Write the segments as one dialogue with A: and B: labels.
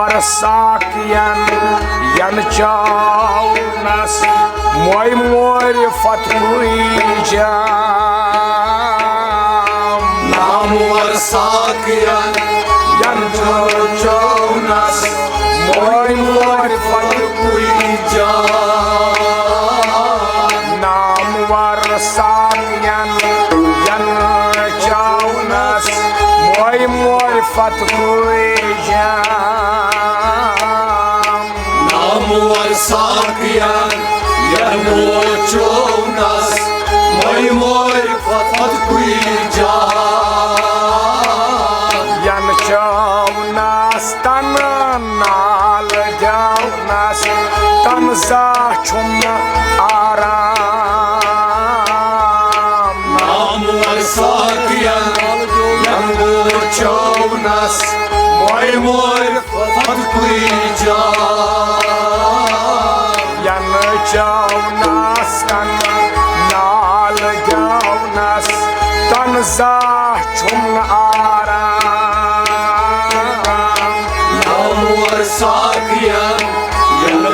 A: Namuar sakyan yan chaunas moy moy fatkuijam.
B: Namuar sakyan yan chaunas moy moy fatkuijam.
A: Namuar sakyan yan chaunas moy moy fatkuijam.
B: Namuar sakyan yan chaunas moy moy fatkuijam.
A: Yan chaunas tan nal jaunas tan zachum aram.
B: Namuar sakyan yan chaunas moy moy fatkuijam.
A: Yan chaunas tan nal jaunas tan zachum aram.
B: Namuar sakyan yan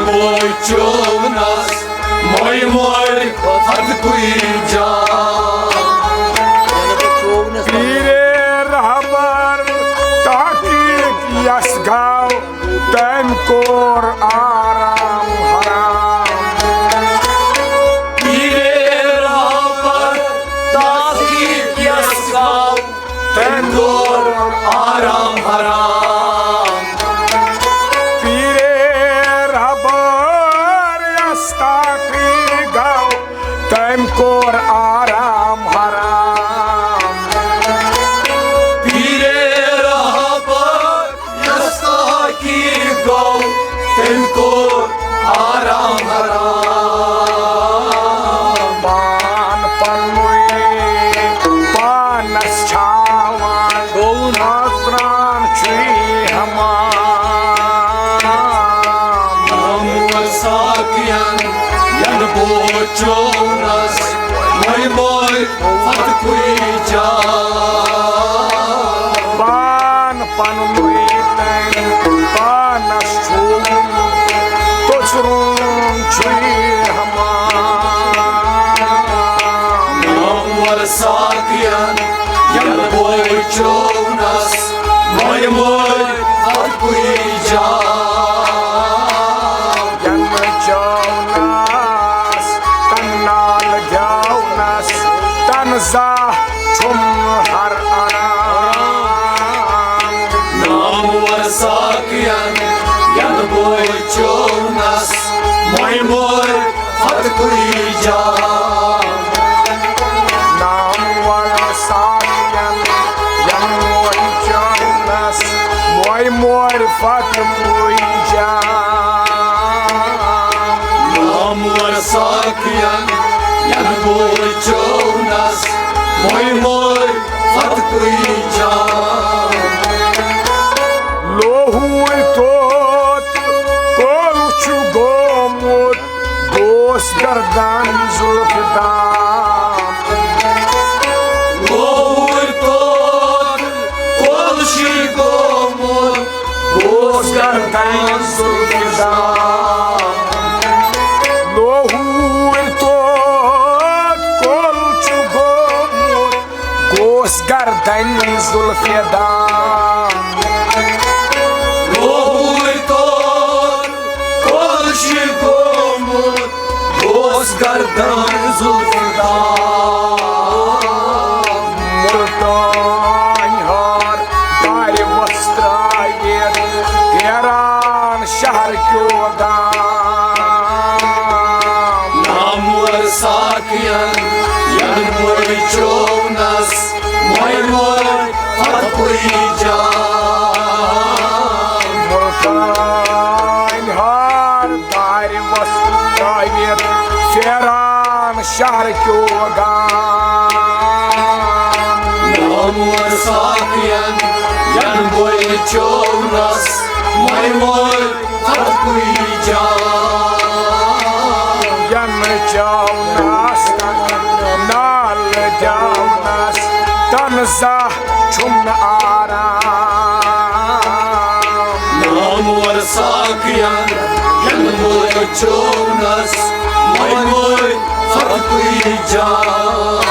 B: chaunas moy moy fatkuijam.
A: Pire rahbar tahqiq yasgav ten kor aram haram.
B: Pire rahbar tahqiq yasgav ten kor aram haram.
A: Pire rahbar yasgav ten kor aram haram.
B: Pire rahbar yasgav ten kor aram haram.
A: Pan panui panas chawan natran chui hamam.
B: Namuar sakyan yan chaunas moy moy fatkuijam.
A: Pan panui ten panas chum tochrum chui hamam.
B: Namuar sakyan yan chaunas moy moy fatkuijam.
A: Yan jaunas tanal jaunas tanza chum har aram.
B: Namuar sakyan yan chaunas moy moy fatkuijam.
A: Namuar sakyan yan jaunas moy moy fatkuijam.
B: Namuar sakyan yan chaunas moy moy fatkuijam.
A: Lohui tot kolchu gomut gos gardan zulfidan.
B: Lohui tot kolchu gomut gos gardan zulfidan.
A: Lohui tot kolchu gomut gos gardan zulfidan.
B: Lohui tot kolchu gomut gos gardan zulfidan.
A: Multan har dari vastravir Teran shahr kyodam.
B: Namuar sakyan yan chaunas moy moy fatkuijam.
A: Multan har dari vastravir Teran shahr kyodam.
B: Namuar sakyan yan chaunas moy moy fatkuijam.
A: Yan jaunas nal jaunas tanza chum aram.
B: Namuar चौनस मोय मोय फतकुई जान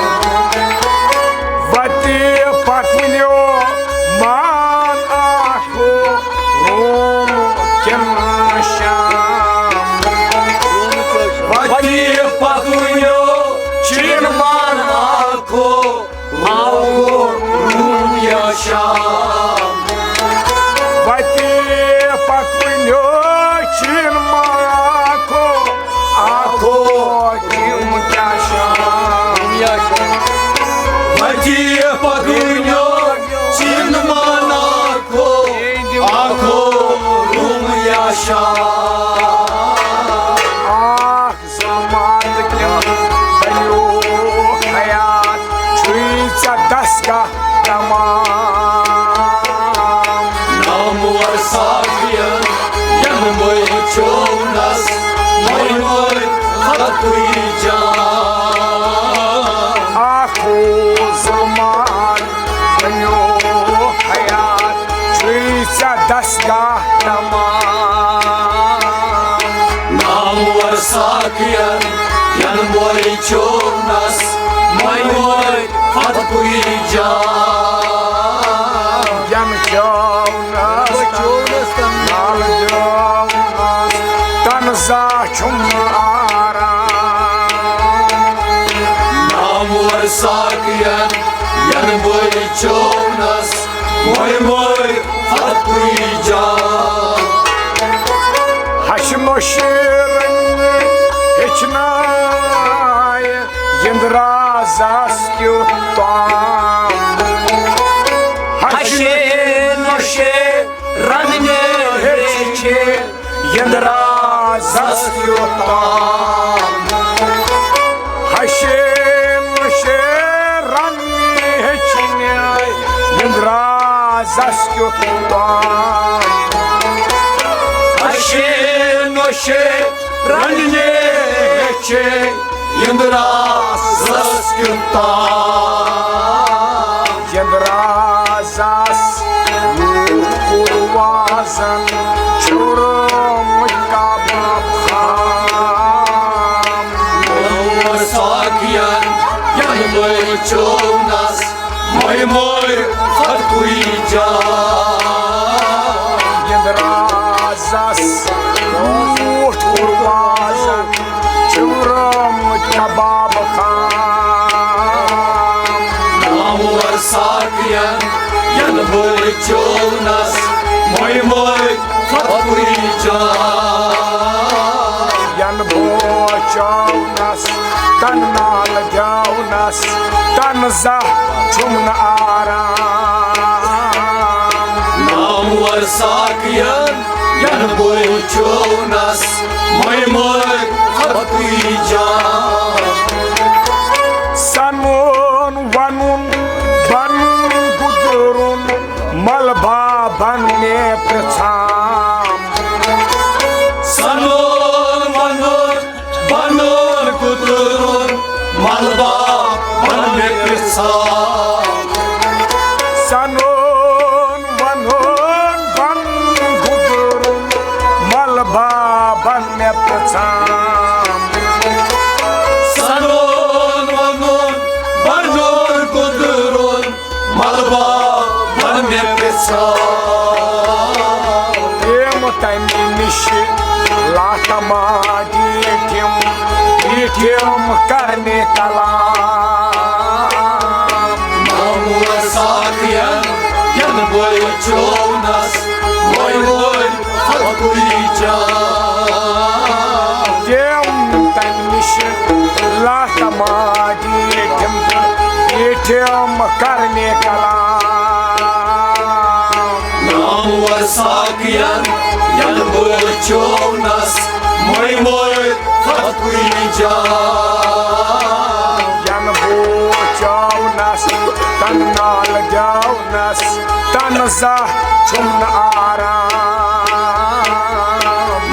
A: वती पत्नियो मान आखो रोम किन शाम
B: वती पत्नियो चीन मान आखो आओ रूम या शाम
A: वती पत्नियो चीन माखो आखो किम क्या शाम
B: वती पत्नियो चीन मान आखो रूम या शाम
A: आख जमान किन बनो हयात छुईचा दसगाह तमाम
B: नामवर साखियन यन मोय चौनस मोय मोय फतकुई जान
A: आखो जमान बनो हयात छुईचा दसगाह तमाम
B: नामवर साखियन यन मोय चौनस मोय मोय फतकुई जान
A: यम चौनस नाल चौनस तनजा छुम आराम
B: नामवर साखियन यन मोय चौनस मोय मोय फतकुई जान
A: हशनो शेरन हेचनाय यंद्राजास क्यों ताम
B: हशे नशे रनने हेचे
A: यंद्राजास क्यों ताम हशे नशे रनी हेचनाय यंद्राजास क्यों ताम
B: हशे नशे रनने हेचे यंद्रा सस्कृता
A: यंद्राजास कुरवाजन चुरम का बाप
B: नामवर साखियन यन मोय चौनस मोय मोय फतकुई जान
A: यंद्राजास कुरवाजन चुरम का बाप
B: नामवर साखियन यन मोय चौनस मोय मोय फतकुई जान
A: यन भो चौनस तन नाल जौनस तन जा छुमन आराम
B: नामवर साखियन यन मोय चौनस मोय मोय फतकुई जान
A: सनोन वनुन बन गुदरुन मलबा बनने प्रछाम
B: सनोन वनोन बनोन कुतुरुन मलबा बनने प्रसाद
A: सनोन वनुन बन गुदरुन मलबा बनने प्रछाम
B: सनोन वनोन बनोन कुतुरुन मलबा बनने प्रसाद
A: तमी निश लाटमा डीठम करने कलाम
B: नामवर साखियन यन मोय चौनस मोय मोय फतकुई जान
A: तमी निश लाटमा डीठम करने कलाम
B: नामवर साखियन यन मोय चौनस मोय मोय फतकुई जान
A: यन भो चौनस तन नाल जौनस तन जा छुमन आराम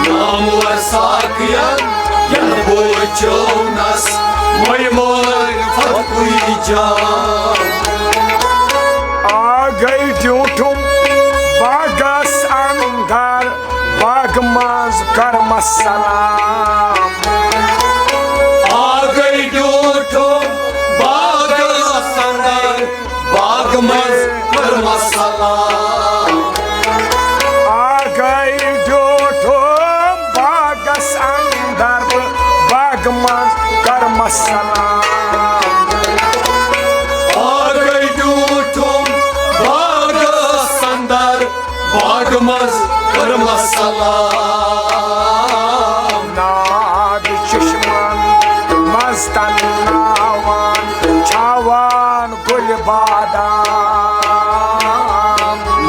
B: नामवर साखियन यन मोय चौनस मोय मोय फतकुई जान
A: आ गई ड्यूठुम बागस अंदर बाग माज कर मसला
B: सलाम
A: आ गई ड्यूठुम बागस अंदर बाग मज कर सलाम
B: आ गई ड्यूठुम बागस अंदर बाग मज कर सलाम
A: नाग चश्मन मस्तन नावान छावान गुल बादाम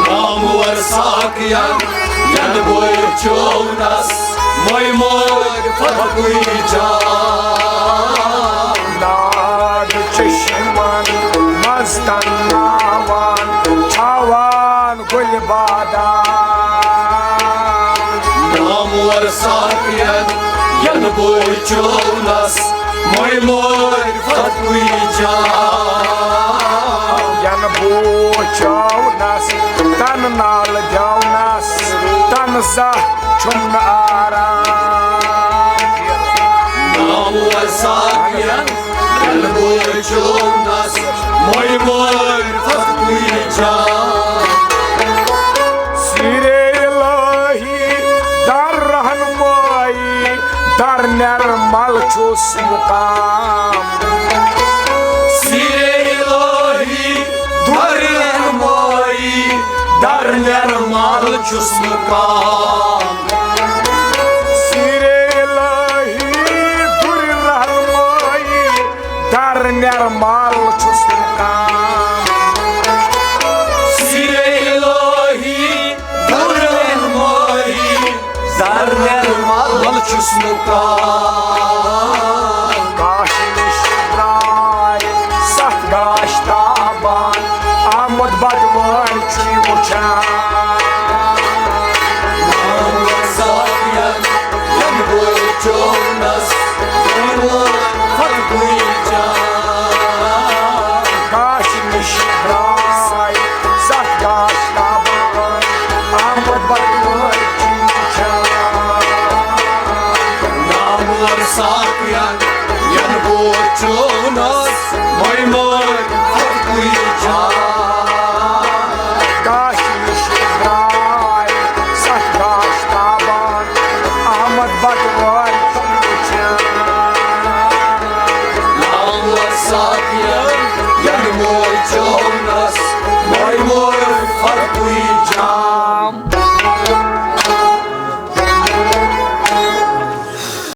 B: नामवर साकियन यन बोय चौनस मोय मोर फतकुई जाम
A: नाग चश्मन मस्तन नावान छावान गुल बादाम
B: नामवर साकियन यन बोय चौनस मोय मोर फतकुई जाम
A: यन बोचौनस तन नाल जौनस तन ज़ह छुमन आराम
B: नामवर साकियन यन बोय चौनस मोय मोर फतकुई जाम
A: सिरे इलाही दर रहनुमाई दर निर्मल छुस मुकाम
B: सिरे इलाही दर रहनुमाई दर निर्मल छुस मुकाम
A: सिरे इलाही दर रहनुमाई दर निर्मल छुस मुकाम
B: सिरे इलाही दर रहनुमाई दर निर्मल छुस मुकाम
A: काश निश्राय सत गाश ताबान आमद बदवान छी उछान
B: नामवर साकियन यन बोय चौनस मोय मोर फतकुई जाम
A: काश निश्राय सत गाश ताबान आमद बदवान छी उछान
B: नामवर साकियन यन बोय चौनस मोय मोर फतकुई जाम
A: काश निश्राय सत गाश ताबान आमद बदवान छी उछान
B: नामवर साकियन यन बोय चौनस मोय मोर फतकुई जाम